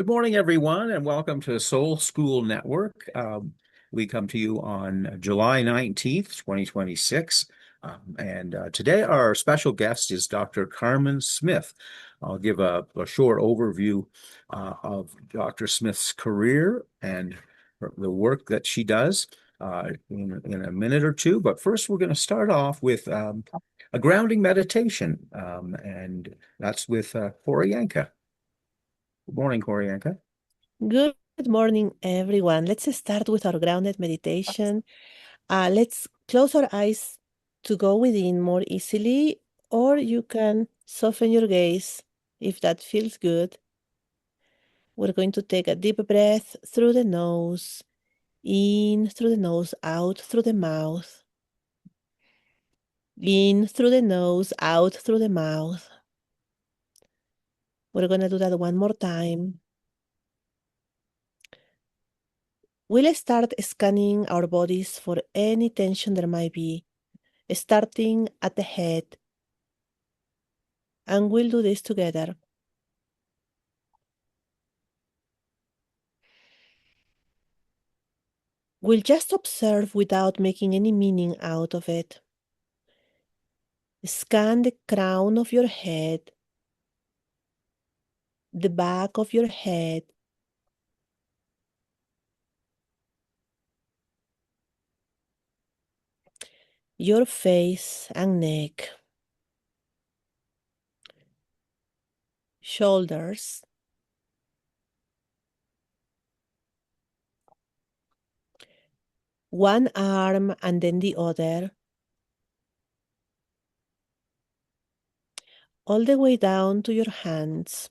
Good morning, everyone, and welcome to Soul School Network. We come to you on July 19th, 2026. And today our special guest is Dr. Karmen Smith. I'll give a short overview of Dr. Smith's career and the work that she does in a minute or two. But first, we're going to start off with a grounding meditation, and that's with Korianka. Good morning, Korianka. Good morning, everyone. Let's start with our grounded meditation. Let's close our eyes to go within more easily, or you can soften your gaze if that feels good. We're going to take a deep breath through the nose, in through the nose, out through the mouth, in through the nose, out through the mouth. We're going to do that one more time. We'll start scanning our bodies for any tension there might be, starting at the head, and we'll do this together. We'll just observe without making any meaning out of it. Scan the crown of your head, the back of your head, your face and neck, shoulders, one arm and then the other, all the way down to your hands.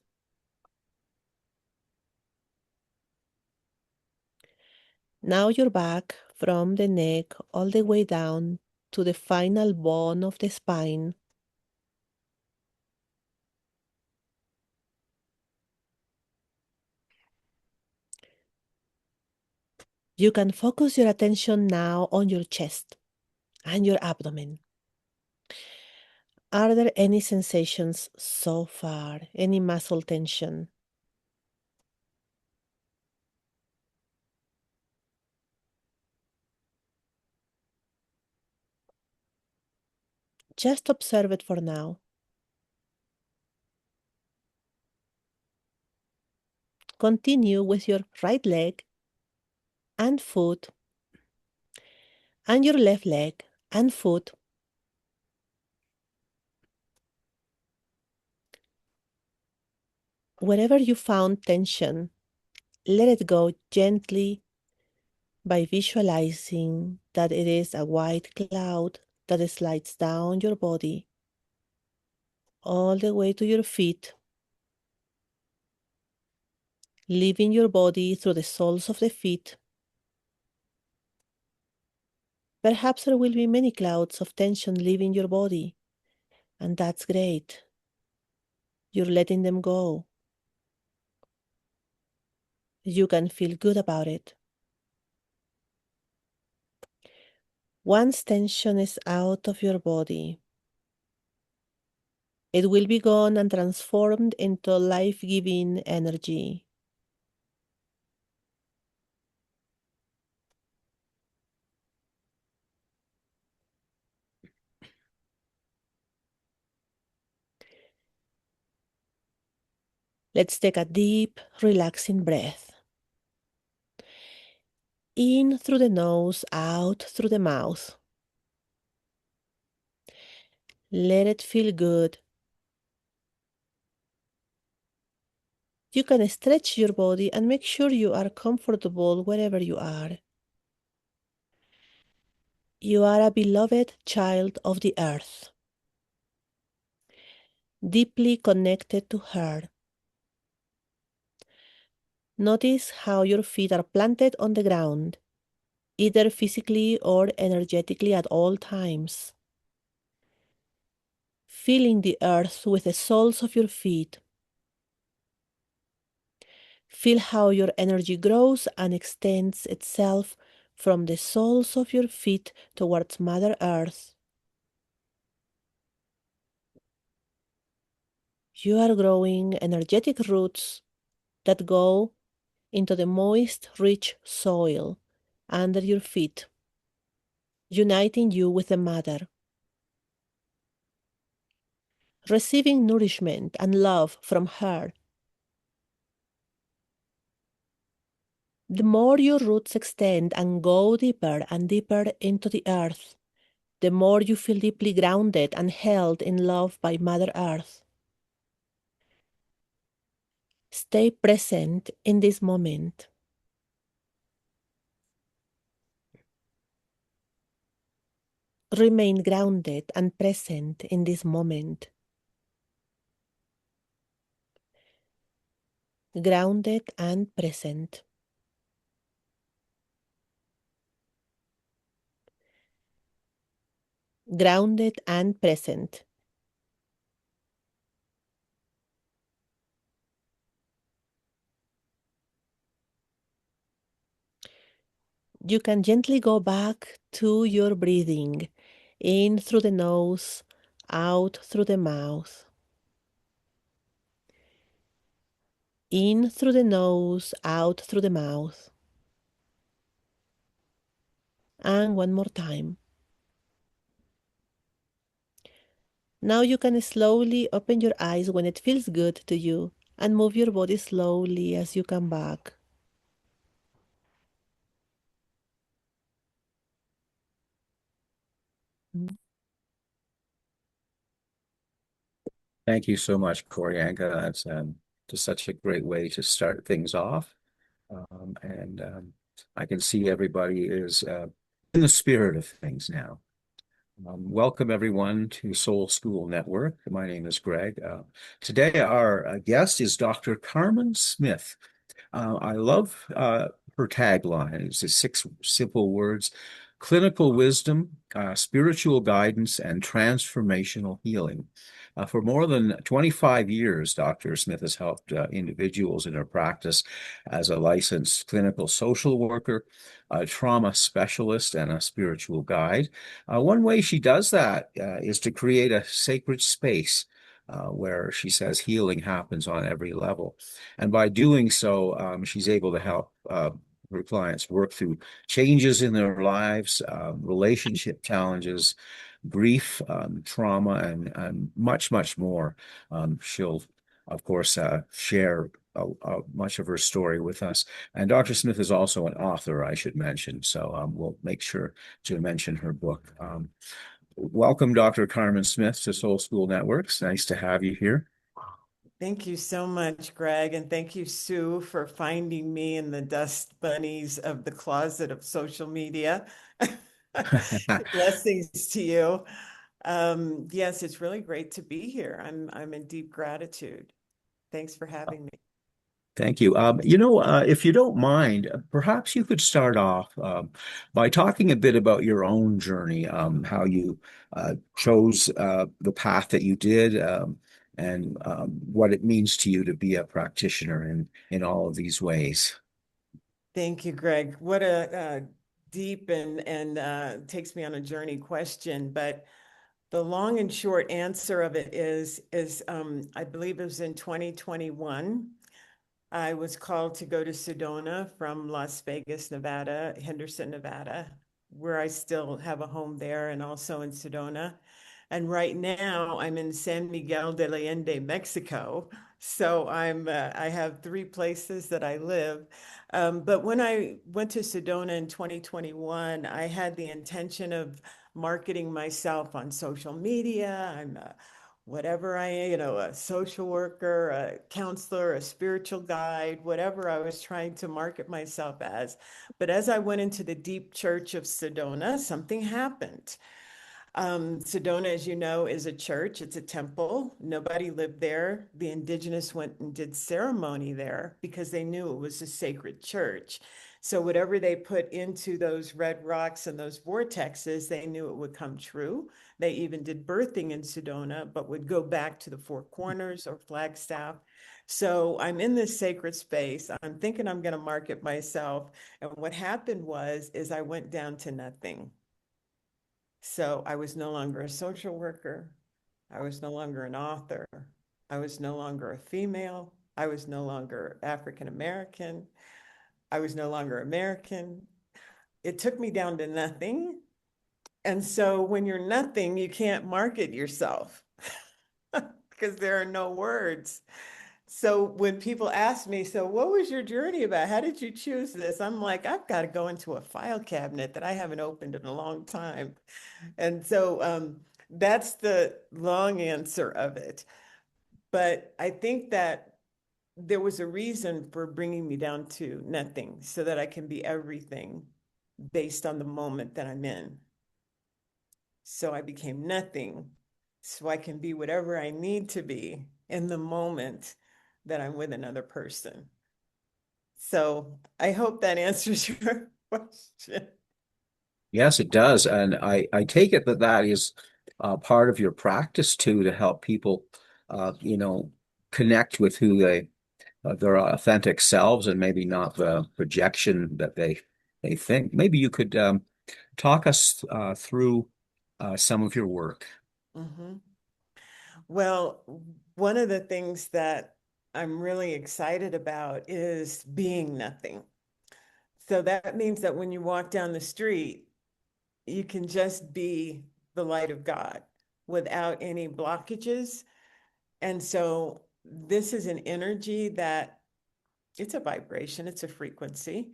Now your back from the neck all the way down to the final bone of the spine. You can focus your attention now on your chest and your abdomen. Are there any sensations so far? Any muscle tension? Just observe it for now. Continue with your right leg and foot, and your left leg and foot. Wherever you found tension, let it go gently by visualizing that it is a white cloud that slides down your body all the way to your feet, leaving your body through the soles of the feet. Perhaps there will be many clouds of tension leaving your body, and that's great. You're letting them go. You can feel good about it. Once tension is out of your body, it will be gone and transformed into life-giving energy. Let's take a deep, relaxing breath. In through the nose, out through the mouth. Let it feel good. You can stretch your body and make sure you are comfortable wherever you are. You are a beloved child of the earth, deeply connected to her. Notice how your feet are planted on the ground, either physically or energetically at all times. Feeling the earth with the soles of your feet. Feel how your energy grows and extends itself from the soles of your feet towards Mother Earth. You are growing energetic roots that go into the moist, rich soil under your feet, uniting you with the mother, receiving nourishment and love from her. The more your roots extend and go deeper and deeper into the earth, the more you feel deeply grounded and held in love by Mother Earth. Stay present in this moment. Remain grounded and present in this moment. Grounded and present. Grounded and present. You can gently go back to your breathing, in through the nose, out through the mouth. In through the nose, out through the mouth. And one more time. Now you can slowly open your eyes when it feels good to you and move your body slowly as you come back. Thank you so much, Corianka. That's just such a great way to start things off. And I can see everybody is in the spirit of things now. Welcome, everyone, to Soul School Network. My name is Greg. Today, our guest is Dr. Karmen Smith. I love her tagline. It's just six simple words: clinical wisdom, spiritual guidance, and transformational healing. For more than 25 years, Dr. Smith has helped individuals in her practice as a licensed clinical social worker, a trauma specialist, and a spiritual guide. One way she does that is to create a sacred space where she says healing happens on every level. And by doing so, she's able to help her clients work through changes in their lives, relationship challenges, grief, trauma, and much, much more. She'll, of course, share much of her story with us. And Dr. Smith is also an author, I should mention. So we'll make sure to mention her book. Welcome, Dr. Karmen Smith, to Soul School Networks. Nice to have you here. Thank you so much, Greg. And thank you, Sue, for finding me in the dust bunnies of the closet of social media. Blessings to you. Yes, it's really great to be here. I'm in deep gratitude. Thanks for having me. Thank you. If you don't mind, perhaps you could start off by talking a bit about your own journey, how you chose the path that you did, and what it means to you to be a practitioner in all of these ways. Thank you, Greg. What a deep and takes me on a journey question. But the long and short answer of it is I believe it was in 2021. I was called to go to Sedona from Las Vegas, Nevada, Henderson, Nevada, where I still have a home there and also in Sedona. And right now I'm in San Miguel de Allende, Mexico. So I have three places that I live. But when I went to Sedona in 2021, I had the intention of marketing myself on social media. I'm whatever I am, a social worker, a counselor, a spiritual guide, whatever I was trying to market myself as. But as I went into the deep church of Sedona, something happened. Sedona, as you know, is a church. It's a temple. Nobody lived there. The indigenous went and did ceremony there because they knew it was a sacred church. So whatever they put into those red rocks and those vortexes, they knew it would come true. They even did birthing in Sedona, but would go back to the Four Corners or Flagstaff. So I'm in this sacred space. I'm thinking I'm going to market myself. And what happened is I went down to nothing. So I was no longer a social worker. I was no longer an author. I was no longer a female. I was no longer African American. I was no longer American. It took me down to nothing. And so when you're nothing, you can't market yourself because there are no words. So when people ask me, so what was your journey about? How did you choose this? I'm like, I've got to go into a file cabinet that I haven't opened in a long time. And so that's the long answer of it. But I think that there was a reason for bringing me down to nothing so that I can be everything based on the moment that I'm in. So I became nothing so I can be whatever I need to be in the moment that I'm with another person. So I hope that answers your question. Yes, it does. And I take it that that is part of your practice too, to help people, you know, connect with who their authentic selves, and maybe not the projection that they think. Maybe you could talk us through some of your work. Mhm. Well, one of the things that I'm really excited about is being nothing. So that means that when you walk down the street, you can just be the light of God without any blockages. And so this is an energy that it's a vibration, it's a frequency.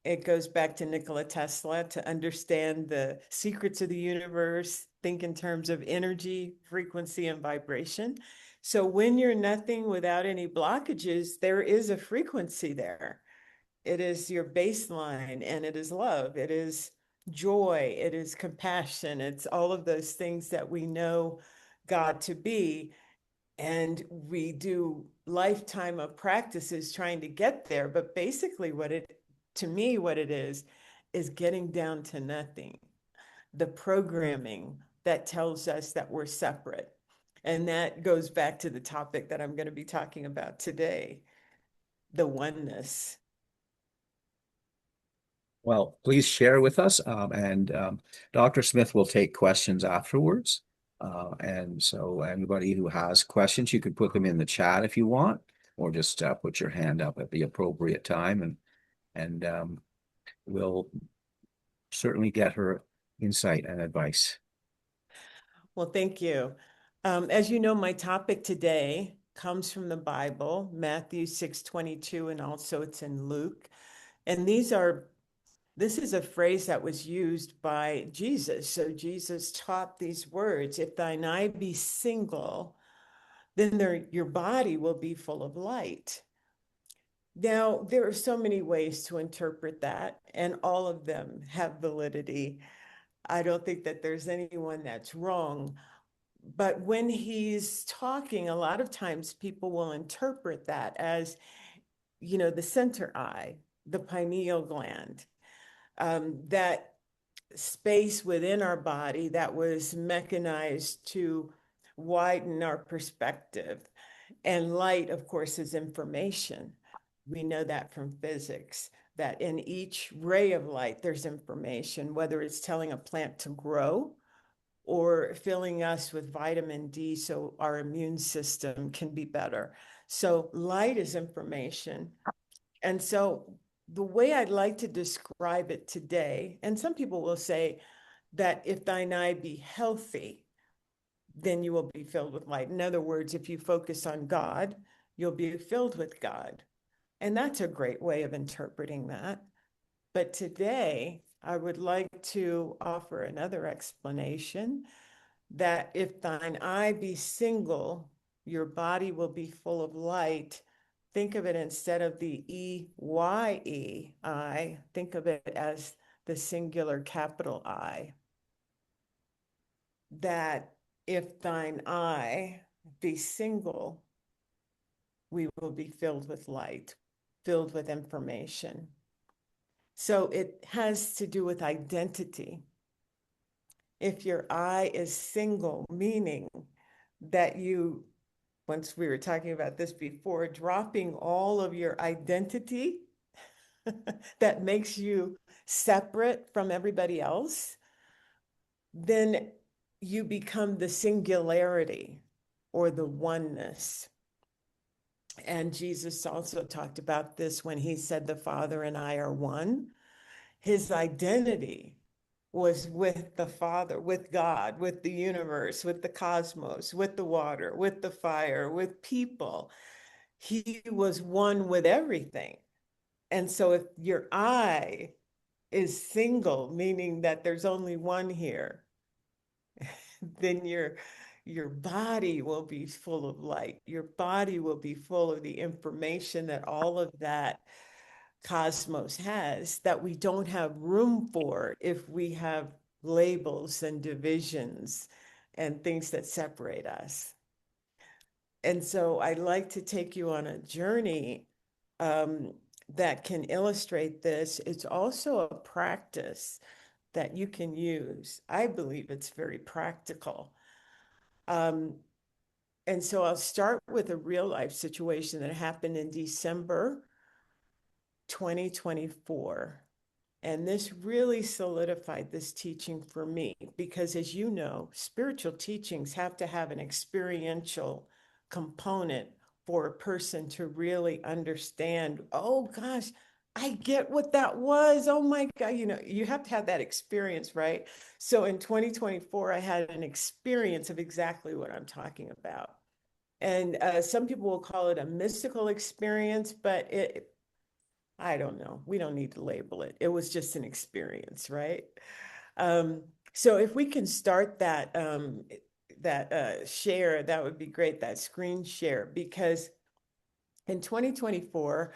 It goes back to Nikola Tesla to understand the secrets of the universe, think in terms of energy, frequency, and vibration. So when you're nothing without any blockages, there is a frequency there. It is your baseline, and it is love. It is joy. It is compassion. It's all of those things that we know God to be. And we do lifetime of practices trying to get there. But basically, to me, what it is getting down to nothing. The programming that tells us that we're separate. And that goes back to the topic that I'm going to be talking about today, the oneness. Well, please share with us, and Dr. Smith will take questions afterwards. And so anybody who has questions, you could put them in the chat if you want, or just put your hand up at the appropriate time, and we'll certainly get her insight and advice. Well, thank you. As you know, my topic today comes from the Bible, Matthew 6:22, and also it's in Luke. And this is a phrase that was used by Jesus. So Jesus taught these words, if thine eye be single, then your body will be full of light. Now, there are so many ways to interpret that, and all of them have validity. I don't think that there's anyone that's wrong. But when he's talking, a lot of times people will interpret that as, the center eye, the pineal gland, that space within our body that was mechanized to widen our perspective. And light, of course, is information. We know that from physics, that in each ray of light, there's information, whether it's telling a plant to grow or filling us with vitamin D so our immune system can be better. So light is information. And so the way I'd like to describe it today, and some people will say that if thine eye be healthy, then you will be filled with light. In other words, if you focus on God, you'll be filled with God. And that's a great way of interpreting that. But today, I would like to offer another explanation that if thine eye be single, your body will be full of light. Think of it instead of the E-Y-E, I, think of it as the singular capital I. That if thine eye be single, we will be filled with light, filled with information. So it has to do with identity. If your eye is single, meaning that you, once we were talking about this before, dropping all of your identity that makes you separate from everybody else, then you become the singularity or the oneness. And Jesus also talked about this when he said, the Father and I are one. His identity was with the Father, with God, with the universe, with the cosmos, with the water, with the fire, with people. He was one with everything. And so if your I is single, meaning that there's only one here, then your body will be full of light. Your body will be full of the information that all of that cosmos has that we don't have room for if we have labels and divisions and things that separate us. And so I'd like to take you on a journey that can illustrate this. It's also a practice that you can use. I believe it's very practical. And so I'll start with a real life situation that happened in December 2024. And this really solidified this teaching for me because, as you know, spiritual teachings have to have an experiential component for a person to really understand. Oh gosh, I get what that was. Oh my God, you have to have that experience, right? So in 2024, I had an experience of exactly what I'm talking about. And some people will call it a mystical experience, but I don't know. We don't need to label it. It was just an experience, right? Um, so if we can start that share, that would be great, that screen share, because in 2024,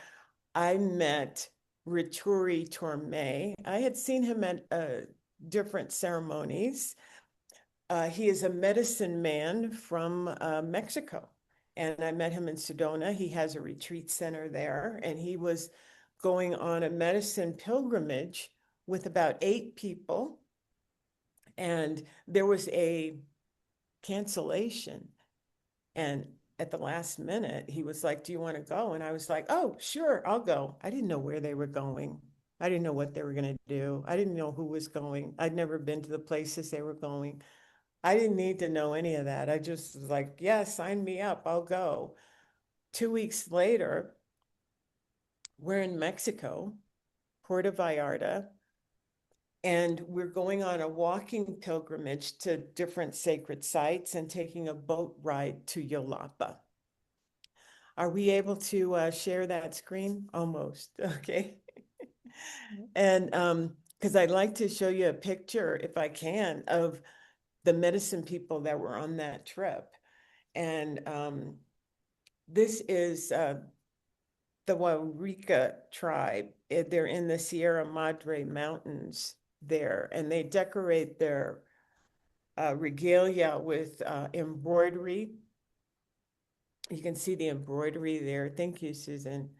I met Rituri Torme. I had seen him at different ceremonies. He is a medicine man from Mexico. And I met him in Sedona. He has a retreat center there. And he was going on a medicine pilgrimage with about 8 people. And there was a cancellation. And at the last minute, he was like, "Do you want to go?" And I was like, "Oh, sure, I'll go." I didn't know where they were going. I didn't know what they were going to do. I didn't know who was going. I'd never been to the places they were going. I didn't need to know any of that. I just was like, yeah, sign me up. I'll go. 2 weeks later, we're in Mexico, Puerto Vallarta, and we're going on a walking pilgrimage to different sacred sites and taking a boat ride to Yolapa. Are we able to share that screen? Almost. Okay. And because I'd like to show you a picture, if I can, of the medicine people that were on that trip. And this is the Waurika tribe. They're in the Sierra Madre Mountains there, and they decorate their regalia with embroidery. You can see the embroidery there. Thank you, Susan.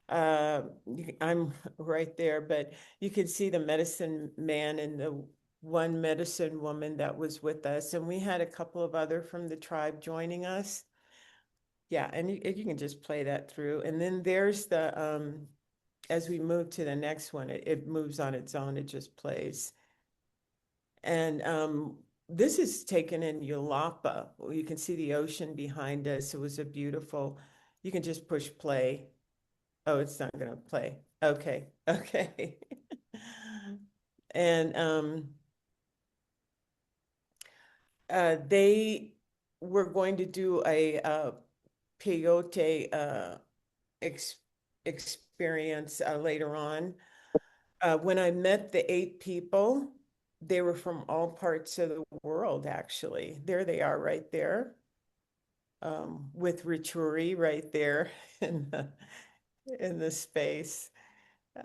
I'm right there, but you can see the medicine man and the one medicine woman that was with us. And we had a couple of other from the tribe joining us. Yeah, and you can just play that through. And then there's the, as we move to the next one, it moves on its own, it just plays. And this is taken in Yulapa. You can see the ocean behind us. It was a beautiful, you can just push play. Oh, it's not gonna play. Okay, okay. And they were going to do a peyote experience later on. When I met the 8 people, they were from all parts of the world, actually. There they are right there, with Rituri right there in the space.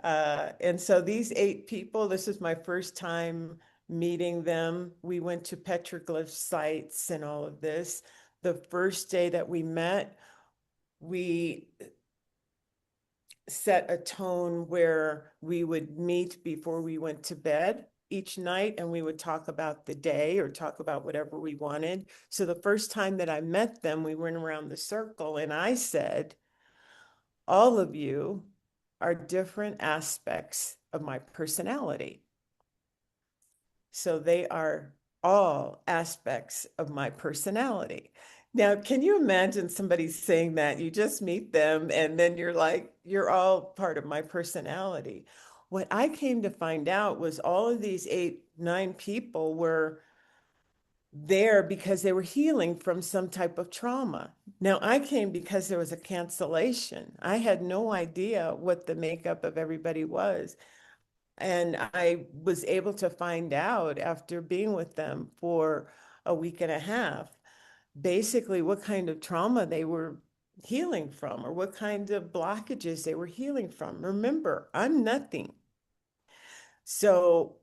And so these 8 people, this is my first time meeting them. We went to petroglyph sites and all of this. The first day that we met, we set a tone where we would meet before we went to bed each night, and we would talk about the day or talk about whatever we wanted. So the first time that I met them, we went around the circle and I said, all of you are different aspects of my personality. So they are all aspects of my personality. Now, can you imagine somebody saying that? You just meet them and then you're like, you're all part of my personality. What I came to find out was all of these 8, 9 people were there because they were healing from some type of trauma. Now, I came because there was a cancellation. I had no idea what the makeup of everybody was. And I was able to find out after being with them for a week and a half, basically what kind of trauma they were healing from or what kind of blockages they were healing from. Remember, I'm nothing. So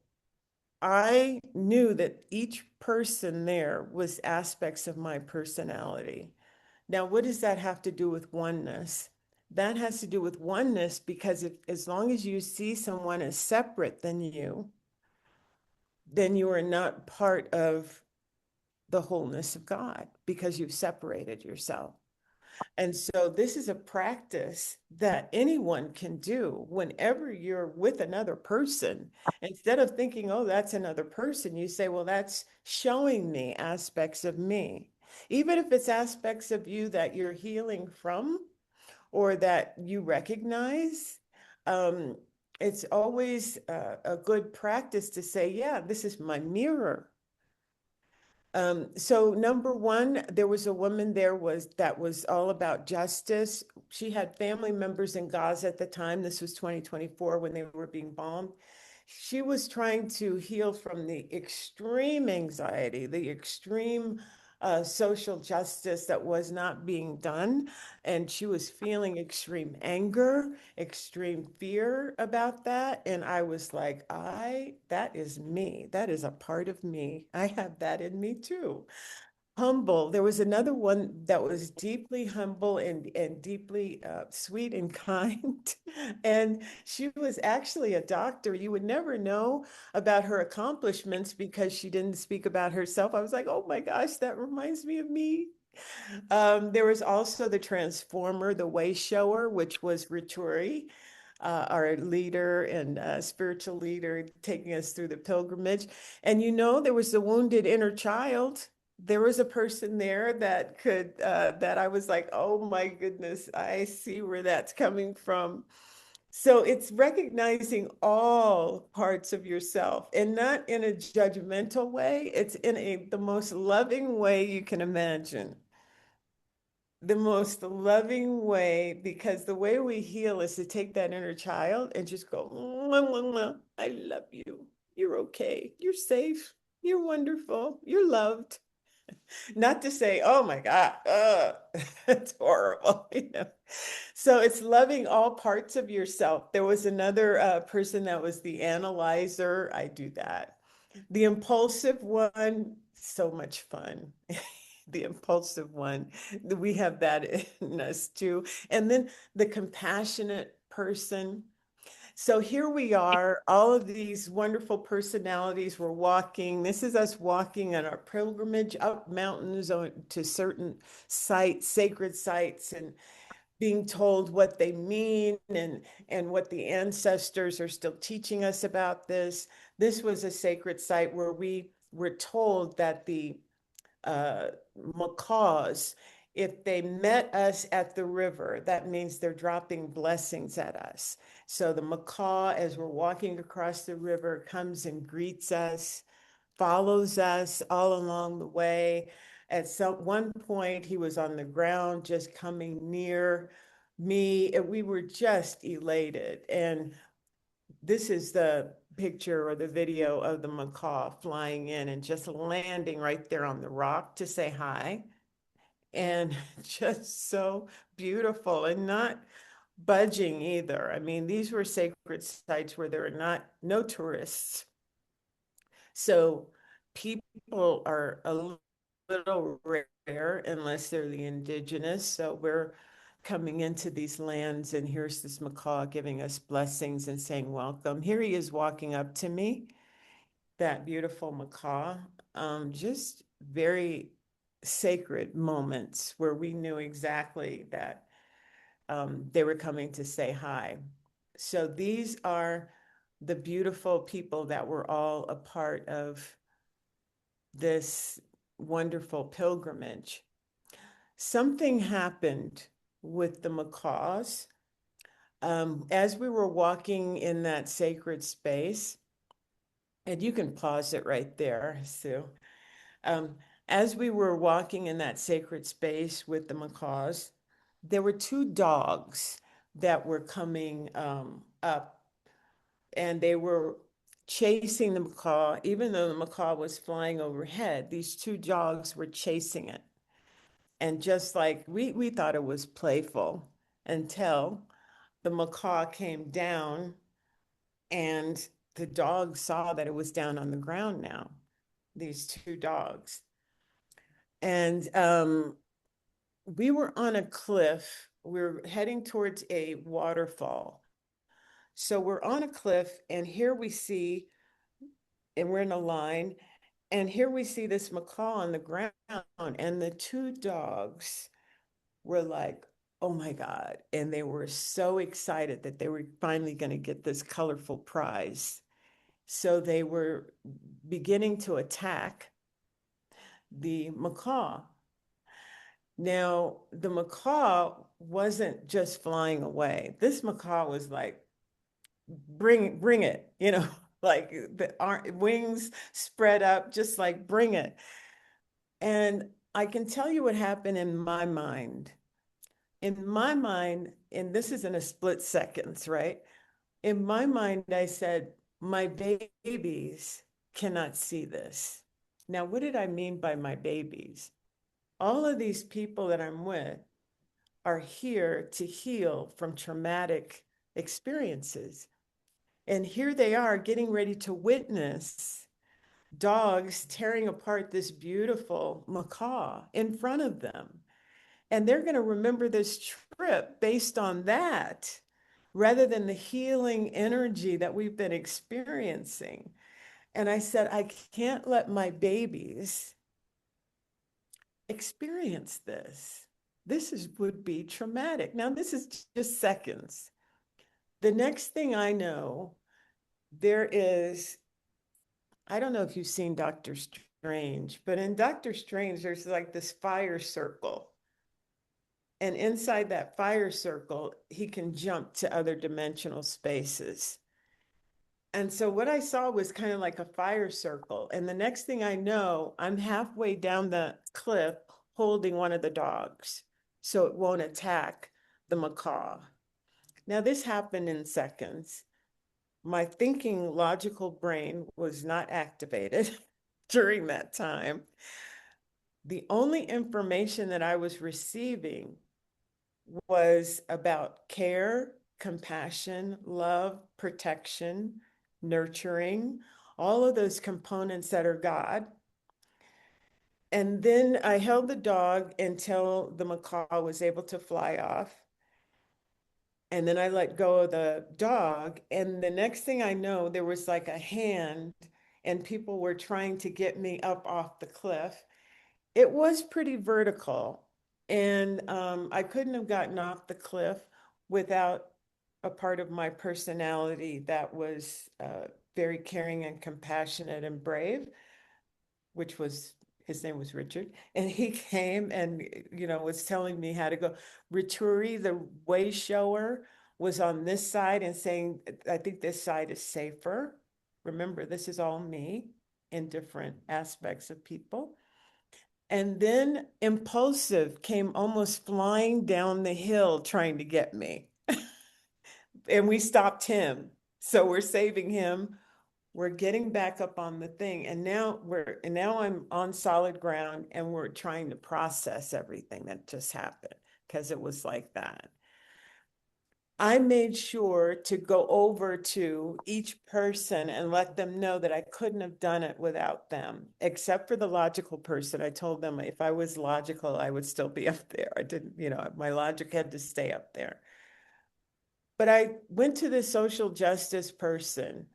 I knew that each person there was aspects of my personality. Now, what does that have to do with oneness? That has to do with oneness because as long as you see someone as separate than you, then you are not part of the wholeness of God because you've separated yourself. And so this is a practice that anyone can do whenever you're with another person. Instead of thinking, oh, that's another person, you say, well, that's showing me aspects of me. Even if it's aspects of you that you're healing from or that you recognize, um, it's always a good practice to say, yeah, this is my mirror. So number one, there was a woman that was all about justice. She had family members in Gaza at the time. This was 2024 when they were being bombed. She was trying to heal from the extreme anxiety, the extreme social justice that was not being done. And she was feeling extreme anger, extreme fear about that. And I was like, that is me. That is a part of me. I have that in me too. Humble. There was another one that was deeply humble and deeply sweet and kind. And she was actually a doctor. You would never know about her accomplishments because she didn't speak about herself. I was like, oh my gosh, that reminds me of me. There was also the transformer, the way shower, which was Rituri, our leader and spiritual leader taking us through the pilgrimage. And there was the wounded inner child. There was a person there that that I was like, oh my goodness, I see where that's coming from. So it's recognizing all parts of yourself and not in a judgmental way. It's in the most loving way you can imagine, the most loving way, because the way we heal is to take that inner child and just go, "Mwah, mwah, mwah. I love you. You're okay. You're safe. You're wonderful. You're loved." Not to say, oh my God, it's horrible, So it's loving all parts of yourself. There was another person that was the analyzer. I do that. The impulsive one, so much fun. The impulsive one, we have that in us too. And then the compassionate person. So here we are, all of these wonderful personalities were walking. This is us walking on our pilgrimage up mountains to certain sites, sacred sites, and being told what they mean and what the ancestors are still teaching us about this. This was a sacred site where we were told that the macaws, if they met us at the river, that means they're dropping blessings at us. So the macaw, as we're walking across the river, comes and greets us, follows us all along the way. At one point, he was on the ground, just coming near me, and we were just elated. And this is the picture or the video of the macaw flying in and just landing right there on the rock to say hi. And just so beautiful and not budging either. I mean, these were sacred sites where there are no tourists. So people are a little rare unless they're the indigenous. So we're coming into these lands, and here's this macaw giving us blessings and saying welcome. Here he is walking up to me, that beautiful macaw. Just very sacred moments where we knew exactly that they were coming to say hi. So these are the beautiful people that were all a part of this wonderful pilgrimage. something happened with the macaws. As we were walking in that sacred space, and you can pause it right there, Sue. As we were walking in that sacred space with the macaws, there were two dogs that were coming up, and they were chasing the macaw. Even though the macaw was flying overhead, these two dogs were chasing it. And just like we thought it was playful until the macaw came down and the dog saw that it was down on the ground now, these two dogs. And we were on a cliff. We are heading towards a waterfall. So we're on a cliff, and here we see, and we're in a line, and here we see this macaw on the ground, and the two dogs were like, oh my God. And they were so excited that they were finally going to get this colorful prize. So they were beginning to attack the macaw. Now, the macaw wasn't just flying away. This macaw was like, bring it, like the wings spread up, just like bring it. And I can tell you what happened in my mind. In my mind, and this is in a split seconds, right? In my mind, I said, my babies cannot see this. Now, what did I mean by my babies? All of these people that I'm with are here to heal from traumatic experiences. And here they are getting ready to witness dogs tearing apart this beautiful macaw in front of them. And they're going to remember this trip based on that, rather than the healing energy that we've been experiencing. And I said, I can't let my babies experience this. Would be traumatic. Now, this is just seconds. The next thing I know, I don't know if you've seen Doctor Strange, but in Doctor Strange, there's like this fire circle. And inside that fire circle, he can jump to other dimensional spaces. And so what I saw was kind of like a fire circle. And the next thing I know, I'm halfway down the cliff holding one of the dogs so it won't attack the macaw. Now, this happened in seconds. My thinking logical brain was not activated during that time. The only information that I was receiving was about care, compassion, love, protection, nurturing, all of those components that are God. And then I held the dog until the macaw was able to fly off. And then I let go of the dog. And the next thing I know, there was like a hand, and people were trying to get me up off the cliff. It was pretty vertical. And I couldn't have gotten off the cliff without a part of my personality that was very caring and compassionate and brave, which was, his name was Richard. And he came and, was telling me how to go. Rituri, the way shower, was on this side and saying, I think this side is safer. Remember, this is all me in different aspects of people. And then Impulsive came almost flying down the hill trying to get me. And we stopped him. So we're saving him. We're getting back up on the thing. And now I'm on solid ground, and we're trying to process everything that just happened, because it was like that. I made sure to go over to each person and let them know that I couldn't have done it without them, except for the logical person. I told them if I was logical, I would still be up there. I didn't, my logic had to stay up there. But I went to the social justice person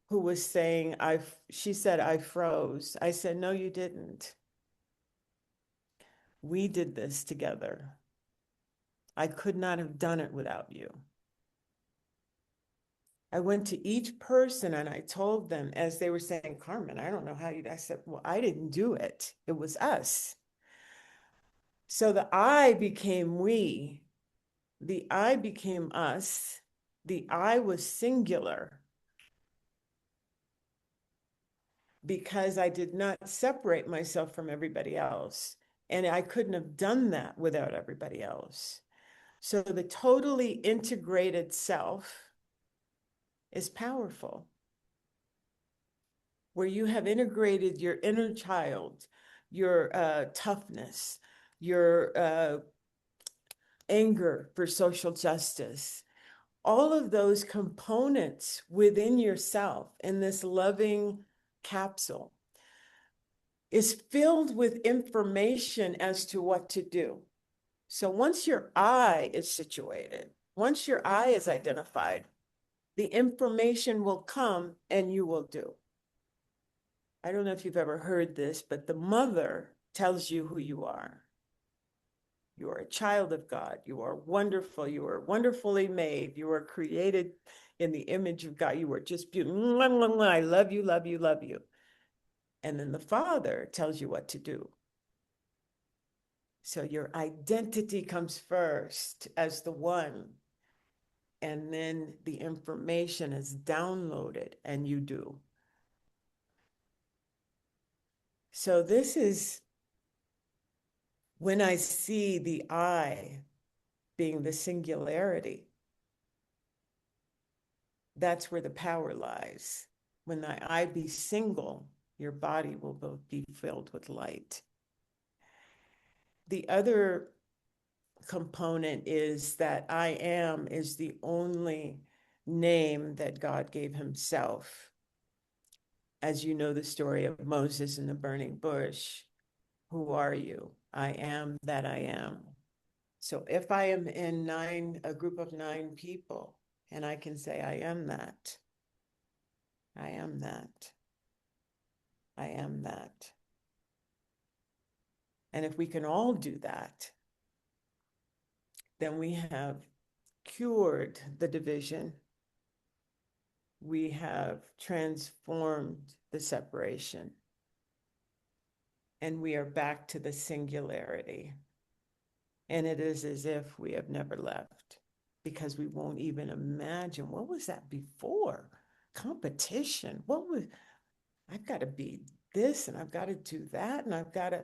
who was saying, she said, I froze. I said, no, you didn't. We did this together. I could not have done it without you. I went to each person and I told them, as they were saying, Karmen, I don't know how you, I said, well, I didn't do it. It was us. So the I became we, the I became us, the I was singular because I did not separate myself from everybody else. And I couldn't have done that without everybody else. So the totally integrated self is powerful, where you have integrated your inner child, your toughness, your anger for social justice, all of those components within yourself in this loving capsule is filled with information as to what to do. So once your I is situated, once your I is identified, the information will come and you will do. I don't know if you've ever heard this, but the mother tells you who you are. You are a child of God. You are wonderful. You are wonderfully made. You are created in the image of God. You are just beautiful. I love you, love you, love you. And then the Father tells you what to do. So your identity comes first as the one. And then the information is downloaded and you do. So this is when I see the I being the singularity, that's where the power lies. When the I be single, your body will both be filled with light. The other component is that I am is the only name that God gave himself. As you know, the story of Moses in the burning bush. Who are you? I am that I am. So if I am in a group of 9 people, and I can say, I am that, I am that, I am that. And if we can all do that, then we have cured the division. We have transformed the separation. And we are back to the singularity. And it is as if we have never left, because we won't even imagine what was that before? Competition. I've got to be this and I've got to do that and I've got to,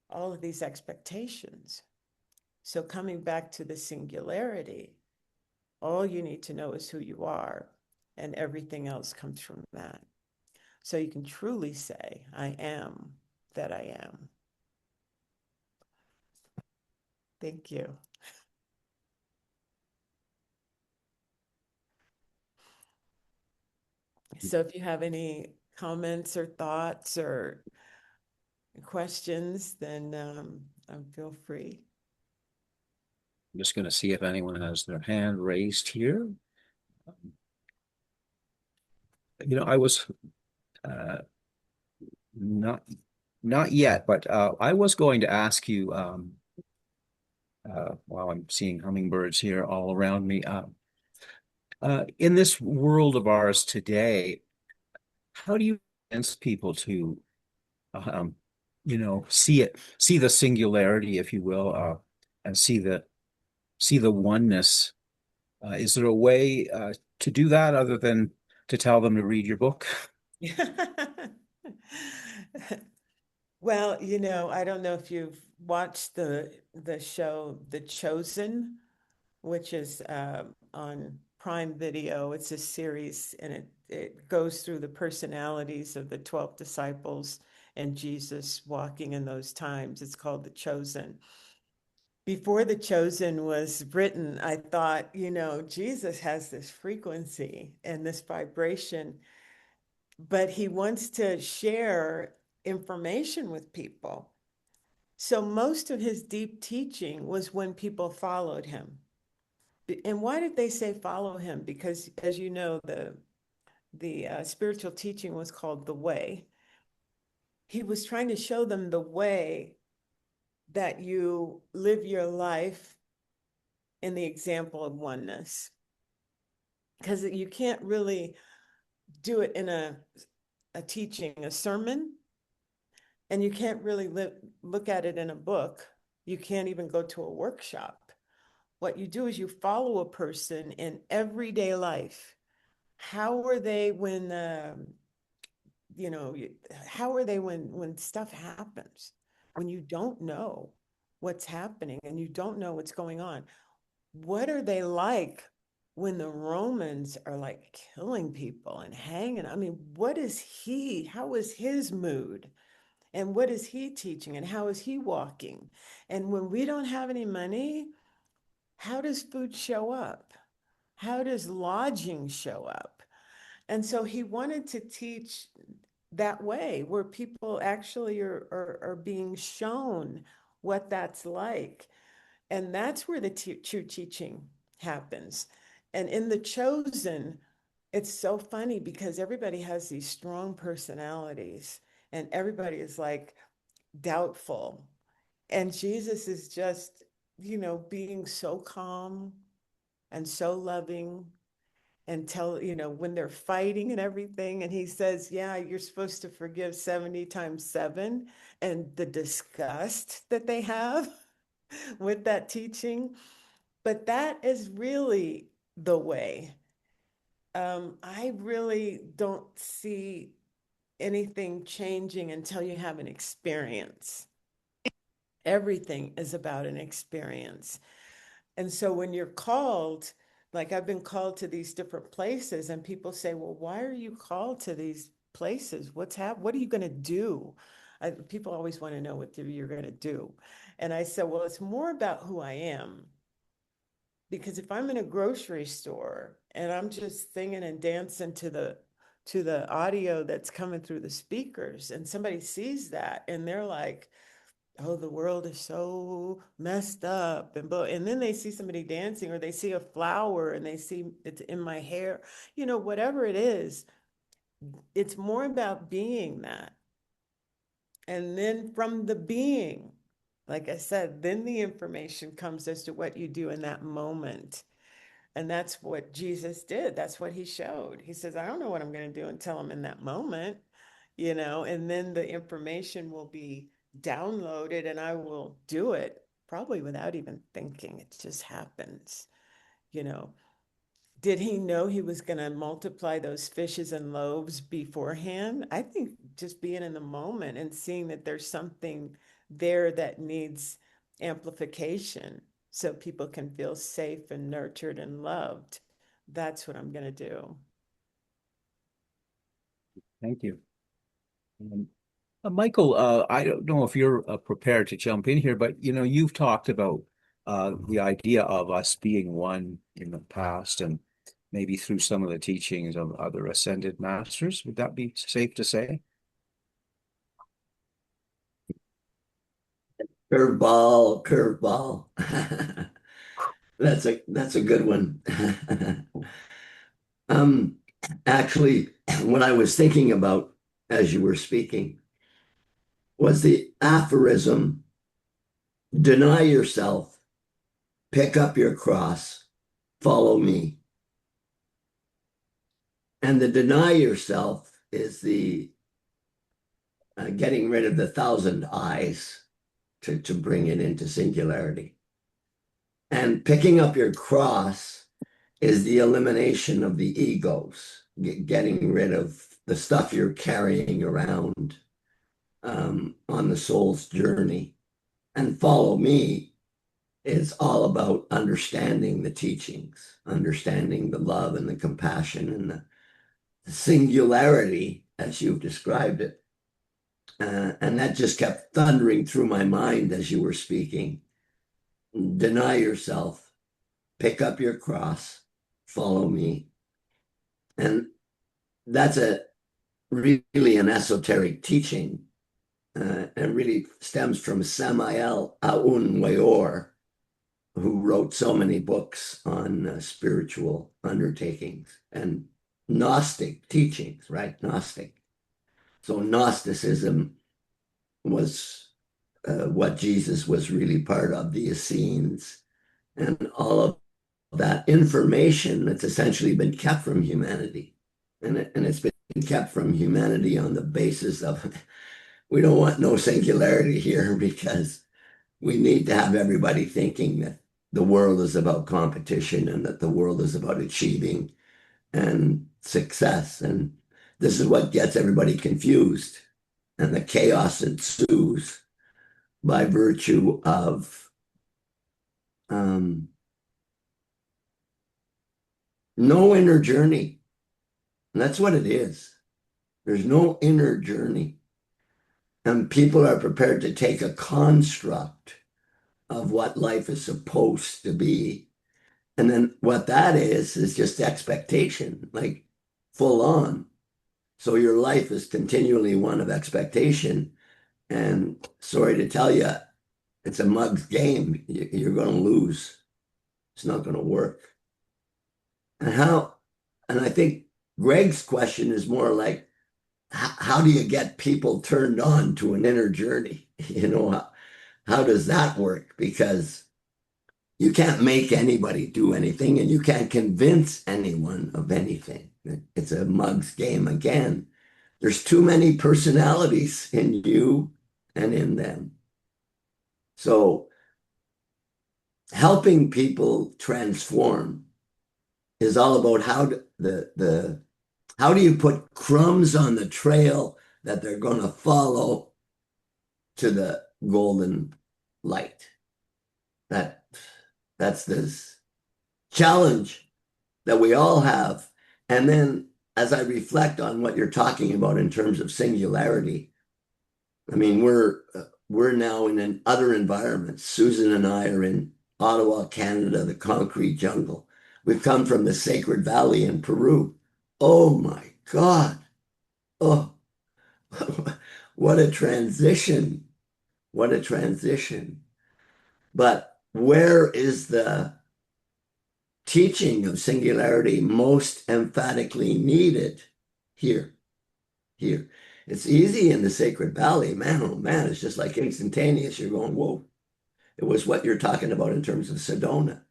all of these expectations. So coming back to the singularity, all you need to know is who you are, and everything else comes from that. So you can truly say, I am that I am. Thank you. So if you have any comments or thoughts or questions, then feel free. I'm just going to see if anyone has their hand raised here. I was not yet, but I was going to ask you while I'm seeing hummingbirds here all around me. In this world of ours today, how do you convince people to, um, see the singularity, if you will, and see the oneness? Is there a way to do that other than to tell them to read your book? Well, I don't know if you've watched the show The Chosen, which is on Prime Video. It's a series, and it goes through the personalities of the 12 disciples and Jesus walking in those times. It's called The Chosen. Before The Chosen was written, I thought, Jesus has this frequency and this vibration, but he wants to share information with people. So most of his deep teaching was when people followed him. And why did they say follow him? Because, as you know, the spiritual teaching was called the way. He was trying to show them the way that you live your life in the example of oneness. Because you can't really do it in a teaching, a sermon. And you can't really look at it in a book. You can't even go to a workshop. What you do is you follow a person in everyday life. How are they when, how are they when stuff happens, when you don't know what's happening and you don't know what's going on? What are they like when the Romans are like killing people and hanging? I mean, how is his mood? And what is he teaching? And how is he walking? And when we don't have any money, how does food show up? How does lodging show up? And so he wanted to teach that way, where people actually are being shown what that's like. And that's where the true teaching happens. And in The Chosen, it's so funny because everybody has these strong personalities and everybody is like doubtful. And Jesus is just, being so calm and so loving and when they're fighting and everything. And he says, yeah, you're supposed to forgive 70 times 7. And the disgust that they have with that teaching. But that is really the way. I really don't see anything changing until you have an experience. Everything is about an experience. And so when you're called, like I've been called to these different places, and people say, well, why are you called to these places? What are you going to do? People always want to know what you're going to do. And I said, well, it's more about who I am. Because if I'm in a grocery store and I'm just singing and dancing to the audio that's coming through the speakers, and somebody sees that and they're like, oh, the world is so messed up, and then they see somebody dancing, or they see a flower and they see it's in my hair, whatever it is, it's more about being that. And then from the being, like I said, then the information comes as to what you do in that moment. And that's what Jesus did. That's what he showed. He says, I don't know what I'm going to do until I'm in that moment, and then the information will be downloaded and I will do it probably without even thinking. It just happens, you know. Did he know he was going to multiply those fishes and loaves beforehand? I think just being in the moment and seeing that there's something there that needs amplification so people can feel safe and nurtured and loved. That's what I'm going to do. Thank you. Michael, I don't know if you're prepared to jump in here, but you've talked about the idea of us being one in the past and maybe through some of the teachings of other ascended masters. Would that be safe to say? Curveball, curveball. That's a good one. Um, Actually, what I was thinking about as you were speaking was the aphorism, deny yourself, pick up your cross, follow me. And the deny yourself is the getting rid of the thousand I's to bring it into singularity. And picking up your cross is the elimination of the egos, getting rid of the stuff you're carrying around on the soul's journey. And follow me is all about understanding the teachings, understanding the love and the compassion and the singularity as you've described it. And that just kept thundering through my mind as you were speaking. Deny yourself, pick up your cross, follow me. And that's really an esoteric teaching, and really stems from Samael Aun Weor, who wrote so many books on spiritual undertakings and Gnostic teachings, right? Gnostic. So Gnosticism was what Jesus was really part of, the Essenes, and all of that information that's essentially been kept from humanity. And it's been kept from humanity on the basis of we don't want no singularity here because we need to have everybody thinking that the world is about competition and that the world is about achieving and success. And this is what gets everybody confused. And the chaos ensues by virtue of no inner journey. And that's what it is. There's no inner journey. And people are prepared to take a construct of what life is supposed to be. And then what that is just expectation, like full on. So your life is continually one of expectation. And sorry to tell you, it's a mug's game. You're going to lose. It's not going to work. And and I think Greg's question is more like, how do you get people turned on to an inner journey? How does that work? Because you can't make anybody do anything and you can't convince anyone of anything. It's a mug's game again. There's too many personalities in you and in them. So helping people transform is all about how do you put crumbs on the trail that they're going to follow to the golden light. That's this challenge that we all have. And then as I reflect on what you're talking about in terms of singularity, I mean, we're now in an other environment. Susan and I are in Ottawa, Canada, the concrete jungle. We've come from the Sacred Valley in Peru. Oh my God. Oh, what a transition. What a transition. But where is the teaching of singularity most emphatically needed? Here. It's easy in the Sacred Valley. Man, oh man, it's just like instantaneous. You're going, whoa. It was what you're talking about in terms of Sedona.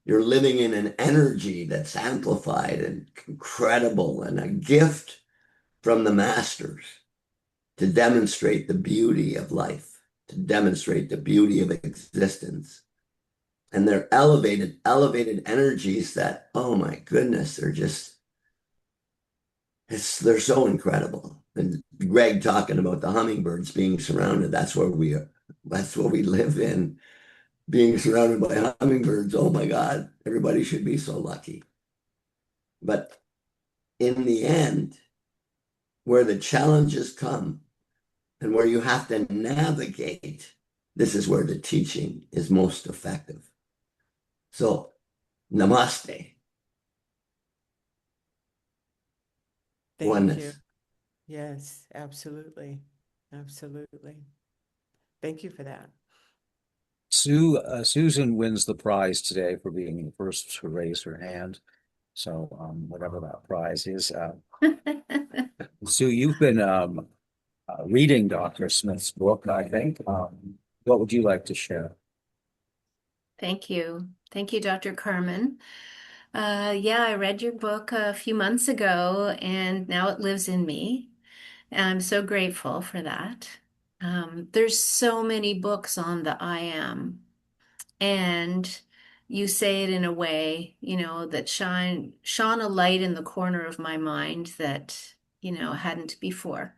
You're living in an energy that's amplified and incredible and a gift from the masters to demonstrate the beauty of life, to demonstrate the beauty of existence. And they're elevated energies that, oh my goodness, they're so incredible. And Greg talking about the hummingbirds being surrounded, that's what we live in, being surrounded by hummingbirds. Oh my God, everybody should be so lucky. But in the end, where the challenges come and where you have to navigate, this is where the teaching is most effective. So, namaste. Thank Oneness. you. Yes, absolutely. Absolutely. Thank you for that. Susan wins the prize today for being the first to raise her hand. So whatever that prize is. Sue, you've been reading Dr. Smith's book, I think. What would you like to share? Thank you. Thank you, Dr. Karmen. Yeah, I read your book a few months ago and now it lives in me. And I'm so grateful for that. There's so many books on the I am, and you say it in a way, that shone a light in the corner of my mind that, hadn't before.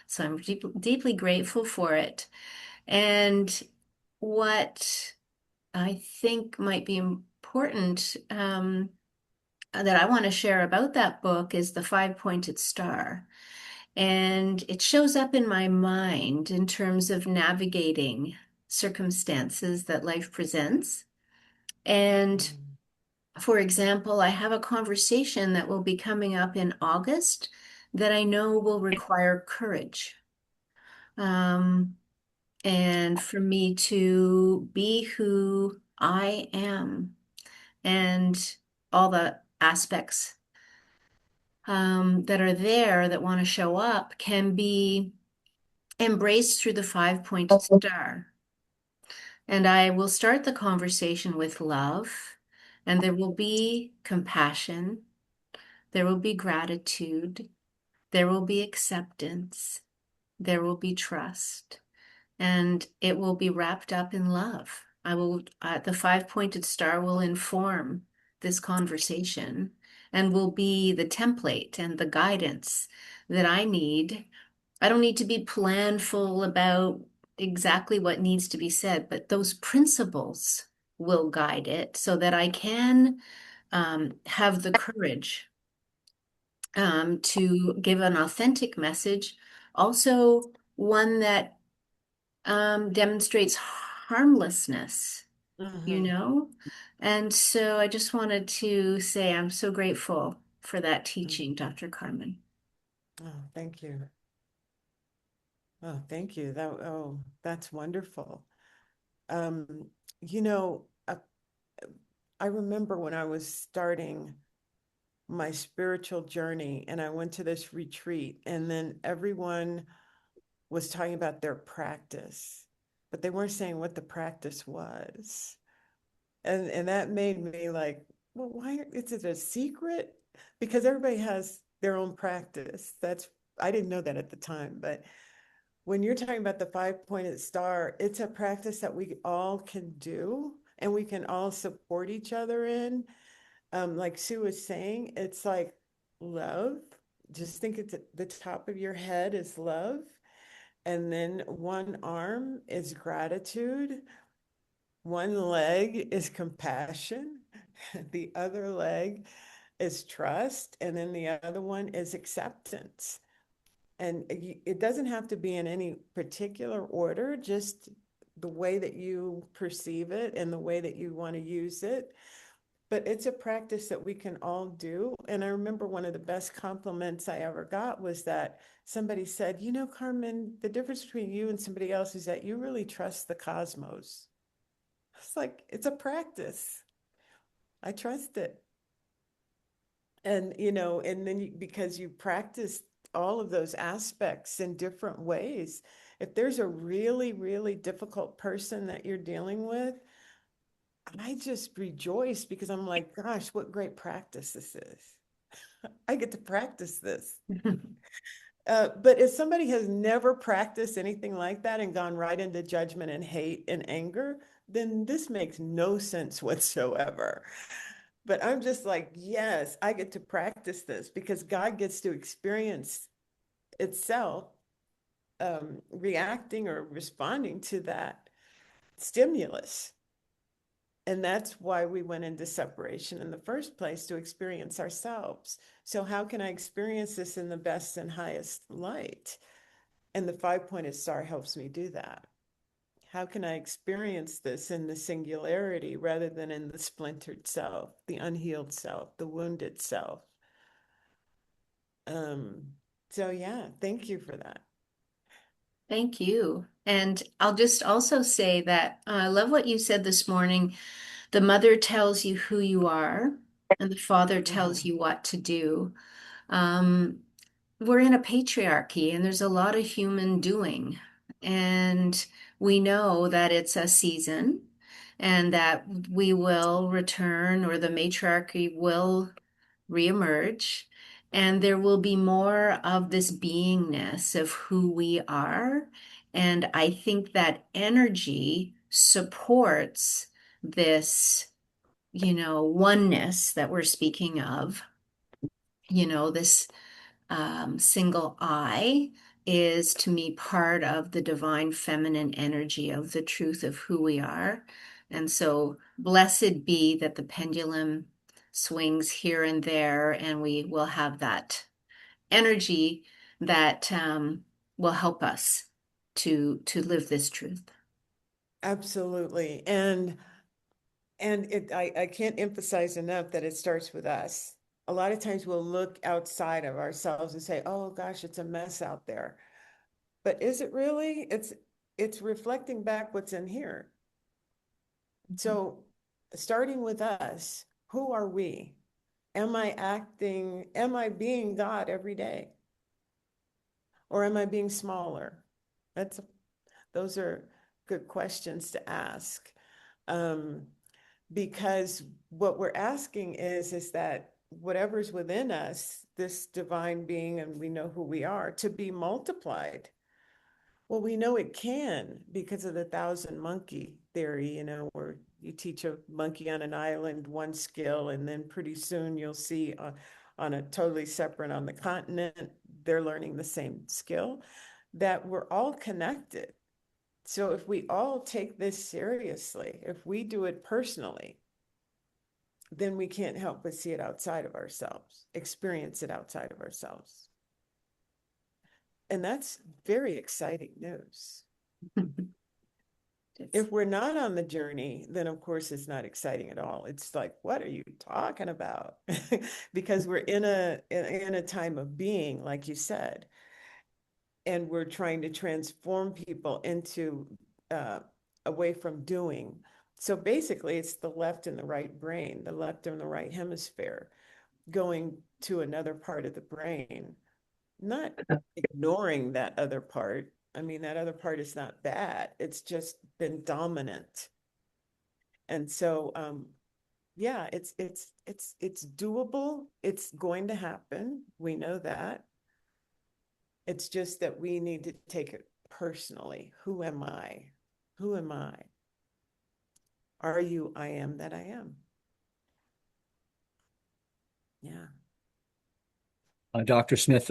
So I'm deeply grateful for it. And what I think might be important that I want to share about that book is the five-pointed star. And it shows up in my mind in terms of navigating circumstances that life presents. And for example, I have a conversation that will be coming up in August that I know will require courage. And for me to be who I am and all the aspects that are there that want to show up can be embraced through the five-pointed star. And I will start the conversation with love, and there will be compassion, there will be gratitude, there will be acceptance, there will be trust, and it will be wrapped up in love. The five-pointed star will inform this conversation and will be the template and the guidance that I need. I don't need to be planful about exactly what needs to be said, but those principles will guide it so that I can have the courage to give an authentic message, also one that demonstrates harmlessness, you Mhm. know? And so I just wanted to say I'm so grateful for that Mm. teaching, Dr. Karmen. Oh, thank you. Oh, thank you. That's wonderful. Um, you know, I remember when I was starting my spiritual journey and I went to this retreat, and then everyone was talking about their practice, but they weren't saying what the practice was. And that made me like, well, why is it a secret? Because everybody has their own practice. I didn't know that at the time, but when you're talking about the five-pointed star, it's a practice that we all can do and we can all support each other in. Like Sue was saying, it's like love. Just think it's at the top of your head is love. And then one arm is gratitude. One leg is compassion. The other leg is trust. And then the other one is acceptance. And it doesn't have to be in any particular order, just the way that you perceive it and the way that you want to use it. But it's a practice that we can all do. And I remember one of the best compliments I ever got was that somebody said, you know, Carmen, the difference between you and somebody else is that you really trust the cosmos. It's like, it's a practice. I trust it. And, and then because you practice all of those aspects in different ways, if there's a really, really difficult person that you're dealing with, I just rejoice because I'm like, gosh, what great practice this is. I get to practice this. But if somebody has never practiced anything like that and gone right into judgment and hate and anger, then this makes no sense whatsoever. But I'm just like, yes, I get to practice this because God gets to experience itself reacting or responding to that stimulus. And that's why we went into separation in the first place, to experience ourselves. So how can I experience this in the best and highest light? And the five-pointed star helps me do that. How can I experience this in the singularity rather than in the splintered self, the unhealed self, the wounded self? So yeah, thank you for that. Thank you. And I'll just also say that I love what you said this morning. The mother tells you who you are, and the father tells Mhm. you what to do. Um, we're in a patriarchy, and there's a lot of human doing. And we know that it's a season and that we will return, or the matriarchy will reemerge, and there will be more of this beingness of who we are. And I think that energy supports this, oneness that we're speaking of, this single I is to me part of the divine feminine energy of the truth of who we are. And so blessed be that the pendulum swings here and there, and we will have that energy that will help us to live this truth. Absolutely. I can't emphasize enough that it starts with us. A lot of times we'll look outside of ourselves and say, oh gosh, it's a mess out there. But is it really? It's reflecting back what's in here. So starting with us, who are we? Am I being God every day? Or am I being smaller? That's those are good questions to ask. Um, because what we're asking is that whatever's within us, this divine being, and we know who we are, to be multiplied. Well, we know it can because of the thousand monkey theory, you know, where you teach a monkey on an island one skill, and then pretty soon you'll see on a totally separate on the continent, they're learning the same skill, that we're all connected. So if we all take this seriously, if we do it personally, then we can't help but see it outside of ourselves, experience it outside of ourselves. And that's very exciting news. If we're not on the journey, then of course it's not exciting at all. It's like, what are you talking about? Because we're in a time of being, like you said, and we're trying to transform people into away from doing. So basically, it's the left and the right brain, the left and the right hemisphere going to another part of the brain, not ignoring that other part. I mean, that other part is not bad. It's just been dominant. And so, yeah, it's doable. It's going to happen. We know that. It's just that we need to take it personally. Who am I? Who am I? Are you I am that I am? Yeah. Dr. Smith,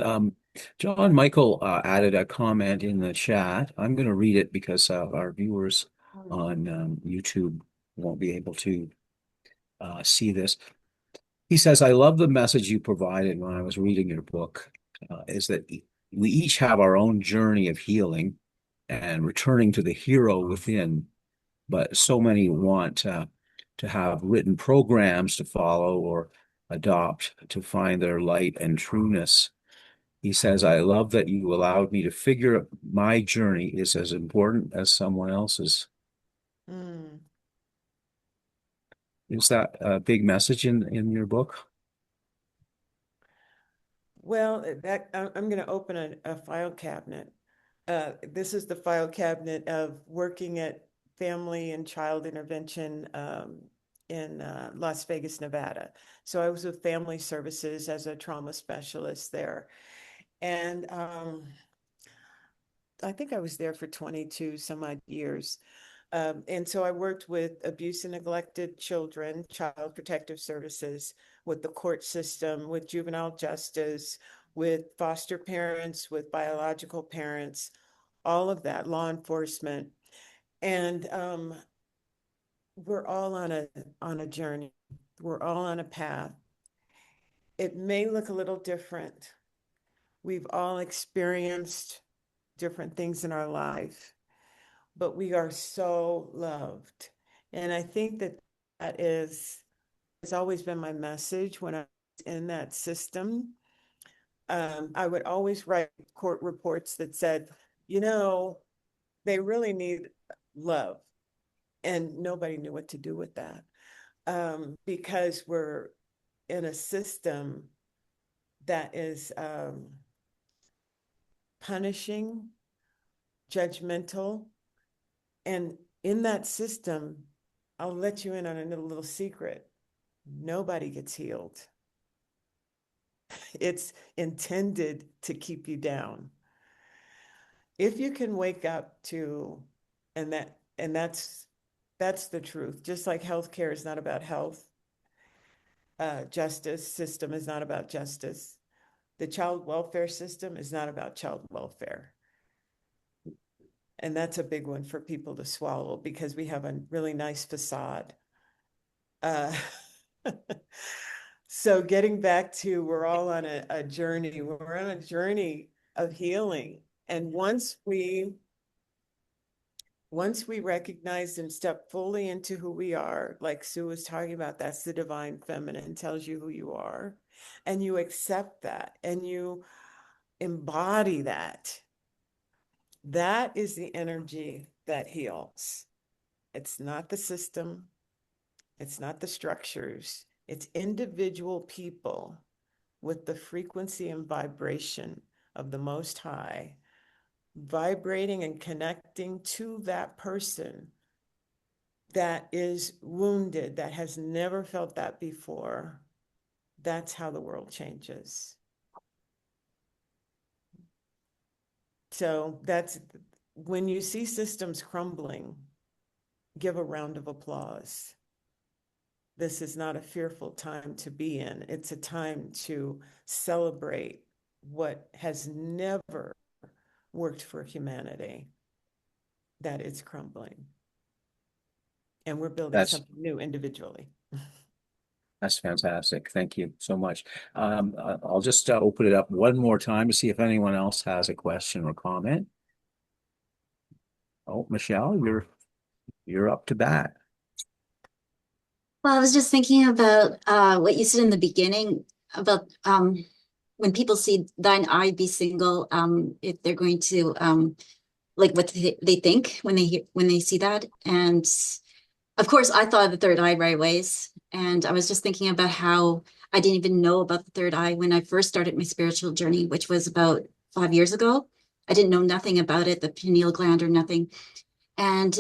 John Michael added a comment in the chat. I'm going to read it because our viewers on YouTube won't be able to see this. He says, I love the message you provided when I was reading your book, is that we each have our own journey of healing and returning to the hero within, but so many want to have written programs to follow or adopt to find their light and trueness. He says, I love that you allowed me to figure my journey is as important as someone else's. Mm. Is that a big message in your book? Well, that I'm going to open a file cabinet. This is the file cabinet of working at family and child intervention in Las Vegas, Nevada. So I was with Family Services as a trauma specialist there. And I think I was there for 22 some odd years. And so I worked with abuse and neglected children, child protective services, with the court system, with juvenile justice, with foster parents, with biological parents, all of that, law enforcement. And we're all on a journey. We're all on a path. It may look a little different. We've all experienced different things in our life, but we are so loved. And I think that that is, has always been my message when I was in that system. I would always write court reports that said, you know, they really need love. And nobody knew what to do with that because we're in a system that is punishing, judgmental. And in that system, I'll let you in on a little secret. Nobody gets healed. It's intended to keep you down. If you can wake up to, and that's the truth. Just like healthcare is not about health, justice system is not about justice. The child welfare system is not about child welfare. And that's a big one for people to swallow because we have a really nice facade. Uh, so getting back to, we're all on a journey. We're on a journey of healing. And once we recognize and step fully into who we are, like Sue was talking about, that's the divine feminine, tells you who you are, and you accept that and you embody that, that is the energy that heals. It's not the system, it's not the structures, it's individual people with the frequency and vibration of the Most High, vibrating and connecting to that person that is wounded, that has never felt that before. That's how the world changes. So when you see systems crumbling, give a round of applause. This is not a fearful time to be in. It's a time to celebrate what has never worked for humanity, that it's crumbling. And we're building That's something new individually. that's fantastic. Thank you so much. I'll just open it up one more time to see if anyone else has a question or comment. Oh, Michelle, you're up to bat. Well, I was just thinking about what you said in the beginning about when people see thine eye be single, if they're going to like what they think when they see that. And of course, I thought of the third eye right away. And I was just thinking about how I didn't even know about the third eye when I first started my spiritual journey, which was about 5 years ago. I didn't know nothing about it, the pineal gland or nothing. And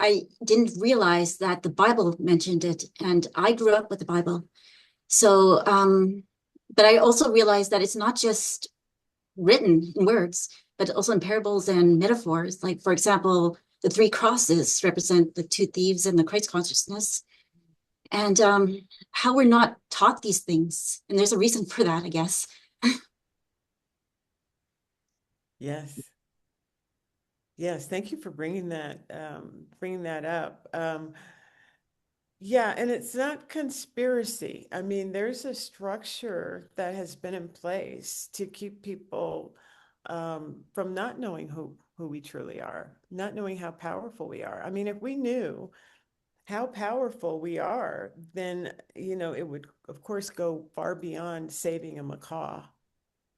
I didn't realize that the Bible mentioned it. And I grew up with the Bible. So, but I also realized that it's not just written in words, but also in parables and metaphors. Like, for example, the three crosses represent the two thieves and the Christ consciousness. And how we're not taught these things. And there's a reason for that, I guess. Yes. Yes, thank you for bringing that up. Yeah, and it's not conspiracy. I mean, there's a structure that has been in place to keep people from not knowing who we truly are, not knowing how powerful we are. I mean, if we knew how powerful we are, then, it would, of course, go far beyond saving a macaw.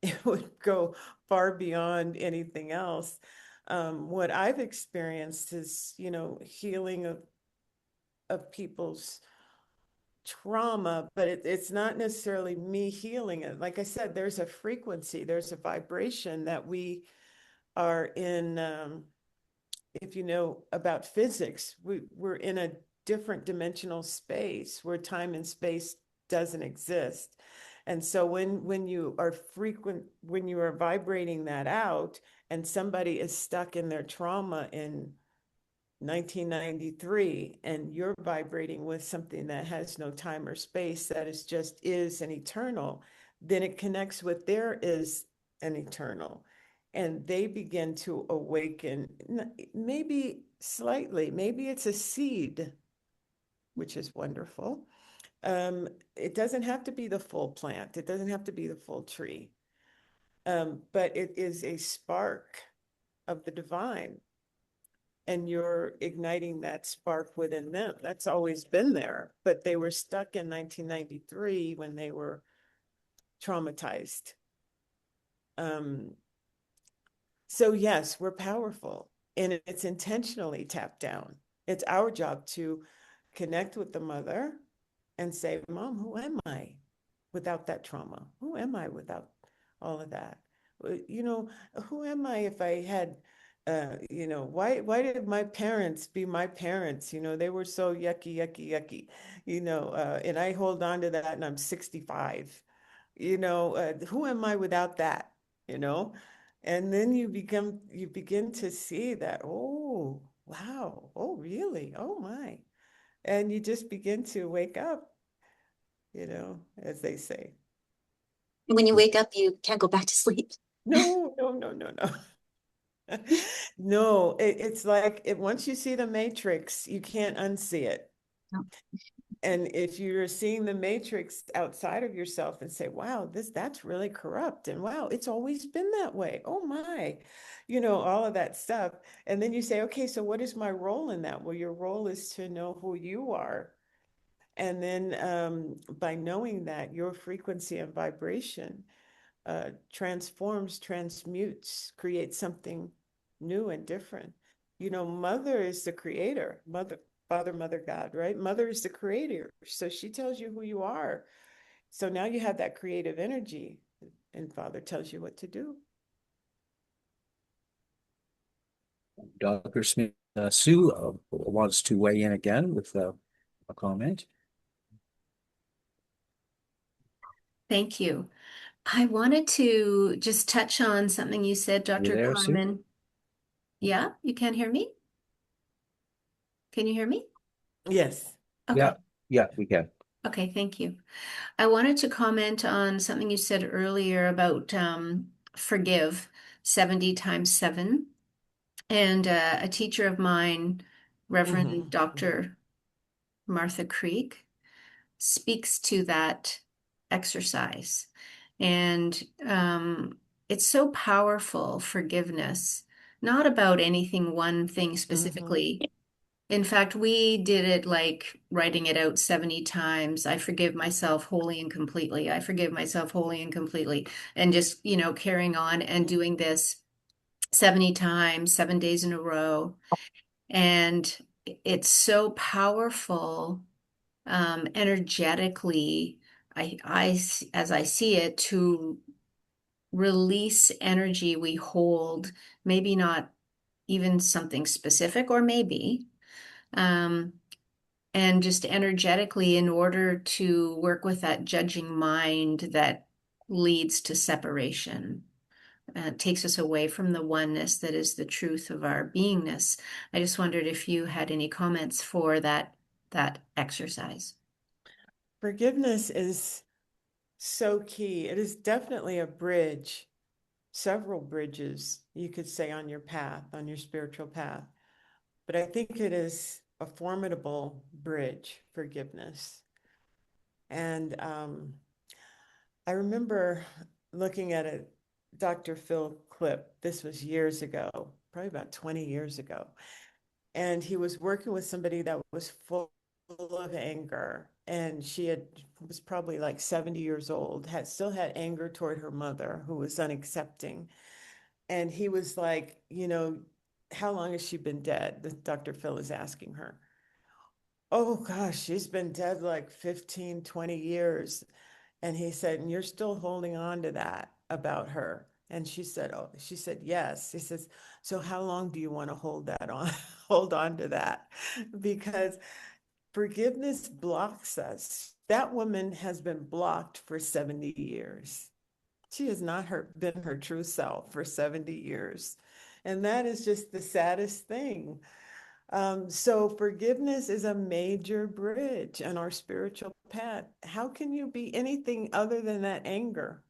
It would go far beyond anything else. What I've experienced is, healing of people's trauma, but it's not necessarily me healing it. Like I said, there's a frequency, there's a vibration that we are in. If you know about physics, we're in a different dimensional space where time and space doesn't exist. And so when you are when you are vibrating that out, and somebody is stuck in their trauma in 1993, and you're vibrating with something that has no time or space, that is and eternal, then it connects with their is and eternal. And they begin to awaken, maybe slightly, maybe it's a seed, which is wonderful. It doesn't have to be the full plant, it doesn't have to be the full tree, but it is a spark of the divine, and you're igniting that spark within them. That's always been there, but they were stuck in 1993 when they were traumatized. So yes, we're powerful, and it's intentionally tapped down. It's our job to connect with the mother and say, Mom, who am I without that trauma? Who am I without all of that? Who am I if I had, why did my parents be my parents? They were so yucky, yucky, yucky, and I hold on to that, and I'm 65. Who am I without that? You know, and then you begin to see that, oh, wow, oh, really? Oh my. And you just begin to wake up, as they say. And when you wake up, you can't go back to sleep. No, no, no, no, no. No, it's like once you see the matrix, you can't unsee it. No. And if you're seeing the matrix outside of yourself and say, wow, that's really corrupt, and wow, it's always been that way. Oh my, all of that stuff. And then you say, okay, so what is my role in that? Well, your role is to know who you are. And then by knowing that, your frequency and vibration transforms, transmutes, creates something new and different. Mother is the creator, mother, father, mother, God, right? Mother is the creator. So she tells you who you are. So now you have that creative energy, and father tells you what to do. Dr. Smith, Sue wants to weigh in again with a comment. Thank you. I wanted to just touch on something you said, You Dr. there, Sue? Karmen. Yeah, you can't hear me? Can you hear me? Yes. Okay. Yeah, yeah, we can. Okay, thank you. I wanted to comment on something you said earlier about forgive 70 times 7. And a teacher of mine, Reverend Mhm. Dr. Martha Creek, speaks to that exercise. And it's so powerful, forgiveness, not about anything, one thing Mhm. specifically. In fact, we did it like writing it out 70 times. I forgive myself wholly and completely. I forgive myself wholly and completely. And just, carrying on and doing this 70 times, 7 days in a row. And it's so powerful, energetically, as I see it, to release energy we hold, maybe not even something specific, or maybe, um, and just energetically in order to work with that judging mind that leads to separation. Takes us away from the oneness that is the truth of our beingness. I just wondered if you had any comments for that exercise. Forgiveness is so key. It is definitely a bridge, several bridges, you could say, on your path, on your spiritual path. But I think it is a formidable bridge, forgiveness. And I remember looking at a Dr. Phil clip. This was years ago, probably about 20 years ago. And he was working with somebody that was full of anger. And she was probably like 70 years old, still had anger toward her mother, who was unaccepting. And he was like, how long has she been dead? Dr. Phil is asking her. Oh gosh, she's been dead like 15, 20 years. And he said, and you're still holding on to that about her. And she said, yes. He says, so how long do you want to hold that on, hold on to that? Because forgiveness blocks us. That woman has been blocked for 70 years. She has not been her true self for 70 years. And that is just the saddest thing. So forgiveness is a major bridge on our spiritual path. How can you be anything other than that anger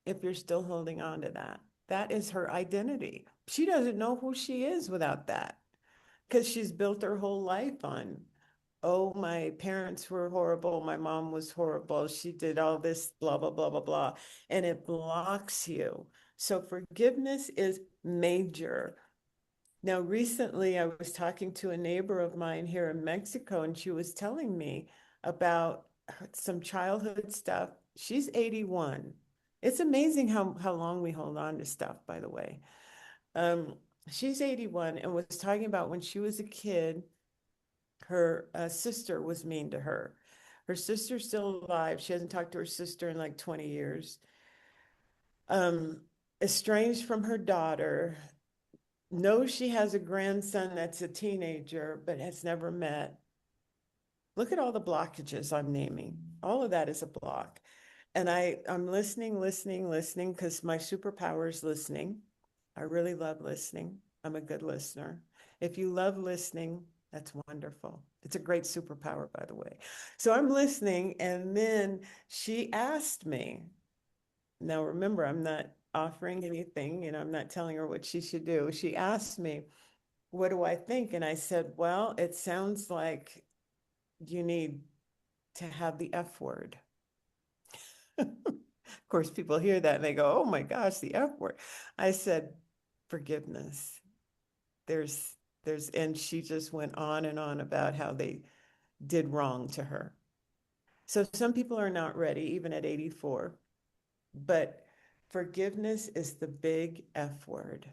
if you're still holding on to that? That is her identity. She doesn't know who she is without that because she's built her whole life on, oh, my parents were horrible. My mom was horrible. She did all this, blah, blah, blah, blah, blah. And it blocks you. So forgiveness is major. Now, recently, I was talking to a neighbor of mine here in Mexico, and she was telling me about some childhood stuff. She's 81. It's amazing how long we hold on to stuff, by the way. Um, she's 81 and was talking about when she was a kid, her sister was mean to her. Her sister's still alive. She hasn't talked to her sister in like 20 years. Um, Estranged from her daughter, knows she has a grandson that's a teenager, but has never met. Look at all the blockages I'm naming. All of that is a block. And I'm listening, listening, because my superpower is listening. I really love listening. I'm a good listener. If you love listening, that's wonderful. It's a great superpower, by the way. So I'm listening, and then she asked me. Now, remember, I'm not offering anything, I'm not telling her what she should do. She asked me, what do I think? And I said, well, it sounds like you need to have the F word. Of course, people hear that and they go, oh my gosh, the F word. I said, forgiveness. There's, and she just went on and on about how they did wrong to her. So some people are not ready, even at 84, but forgiveness is the big F word.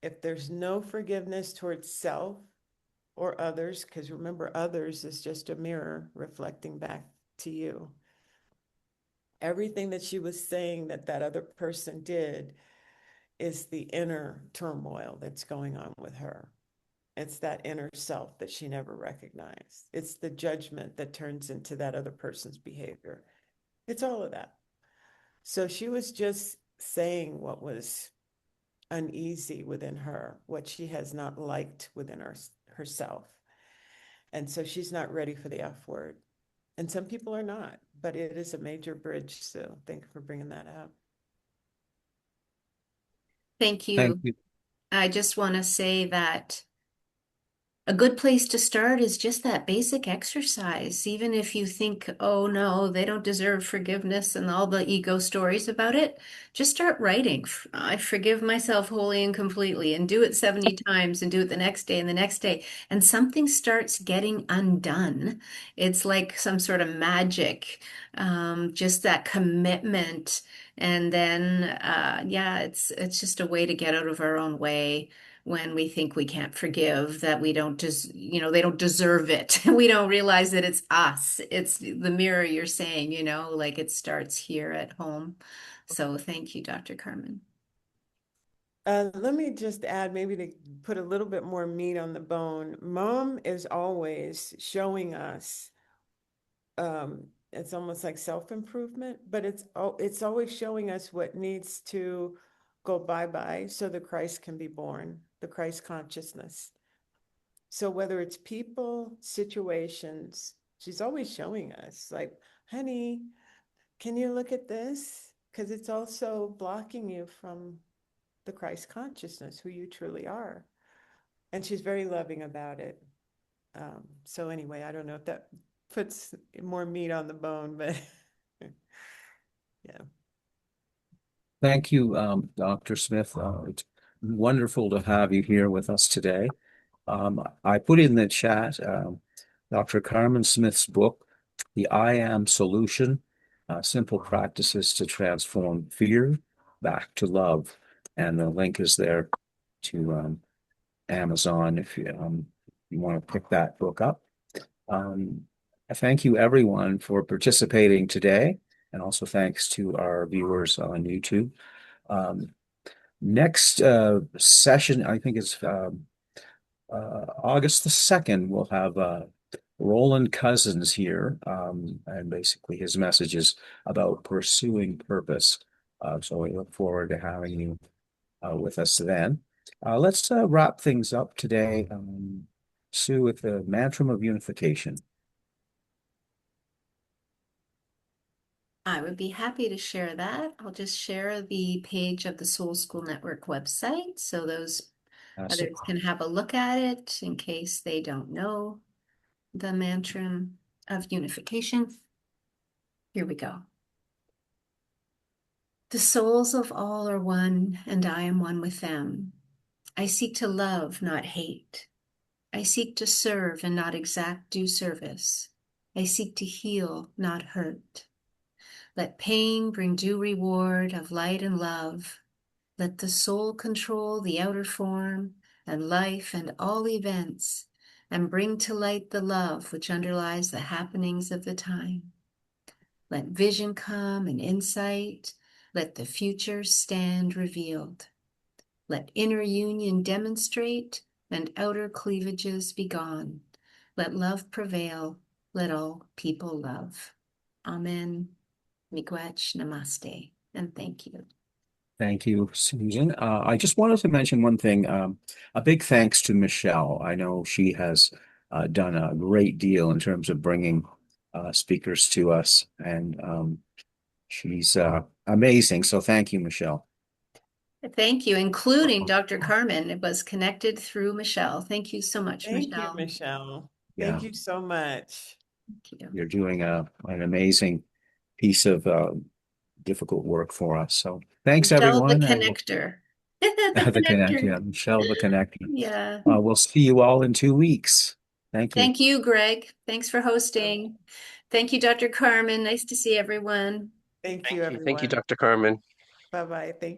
If there's no forgiveness towards self or others, because remember, others is just a mirror reflecting back to you. Everything that she was saying that other person did is the inner turmoil that's going on with her. It's that inner self that she never recognized. It's the judgment that turns into that other person's behavior. It's all of that. So she was just saying what was uneasy within her, what she has not liked within herself. And so she's not ready for the F word. And some people are not, but it is a major bridge. So thank you for bringing that up. Thank Thank you. you. I just want to say that a good place to start is just that basic exercise. Even if you think, oh no, they don't deserve forgiveness and all the ego stories about it, just start writing. I forgive myself wholly and completely, and do it 70 times and do it the next day and the next day. And something starts getting undone. It's like some sort of magic, just that commitment. And then, yeah, it's just a way to get out of our own way when we think we can't forgive, that we don't just, they don't deserve it. We don't realize that it's us. It's the mirror you're saying, like it starts here at home. So thank you, Dr. Karmen. Let me just add, maybe to put a little bit more meat on the bone. Mom is always showing us, it's almost like self-improvement, but it's always showing us what needs to go bye-bye so the Christ can be born, the Christ consciousness. So whether it's people, situations, she's always showing us like, honey, can you look at this? Because it's also blocking you from the Christ consciousness, who you truly are. And she's very loving about it. So anyway, I don't know if that puts more meat on the bone, but yeah. Thank you, Dr. Smith. It's wonderful to have you here with us today. I put in the chat Dr. Carmen Smith's book, The I Am Solution, Simple Practices to Transform Fear Back to Love. And the link is there to Amazon if you want to pick that book up. Thank you, everyone, for participating today. And also thanks to our viewers on YouTube. Next session, I think it's August the 2nd, we'll have Roland Cousins here, and basically his message is about pursuing purpose. So we look forward to having you with us then. Let's wrap things up today, Sue, with the mantra of unification. I would be happy to share that. I'll just share the page of the Soul School Network website so those others can have a look at it in case they don't know the mantra of unification. Here we go. The souls of all are one, and I am one with them. I seek to love, not hate. I seek to serve and not exact due service. I seek to heal, not hurt. Let pain bring due reward of light and love. Let the soul control the outer form and life and all events, and bring to light the love which underlies the happenings of the time. Let vision come and insight. Let the future stand revealed. Let inner union demonstrate and outer cleavages be gone. Let love prevail. Let all people love. Amen. Miigwech Namaste. And thank you. Thank you, Susan. I just wanted to mention one thing. A big thanks to Michelle. I know she has done a great deal in terms of bringing speakers to us, and she's amazing. So thank you, Michelle. Thank you, including Dr. Karmen. It was connected through Michelle. Thank you so much, Thank Michelle. you, Michelle. Yeah. Thank you so much. Thank you. You're doing an amazing piece of difficult work for us. So thanks, Michelle, everyone. the connector. The The connect, connector. yeah, Michelle, the connector. Yeah. We'll see you all in 2 weeks. Thank you. Thank you, Greg. Thanks for hosting. Thank you, Dr. Karmen. Nice to see everyone. Thank you, everyone. Thank you, Dr. Carmen. Bye-bye. Thank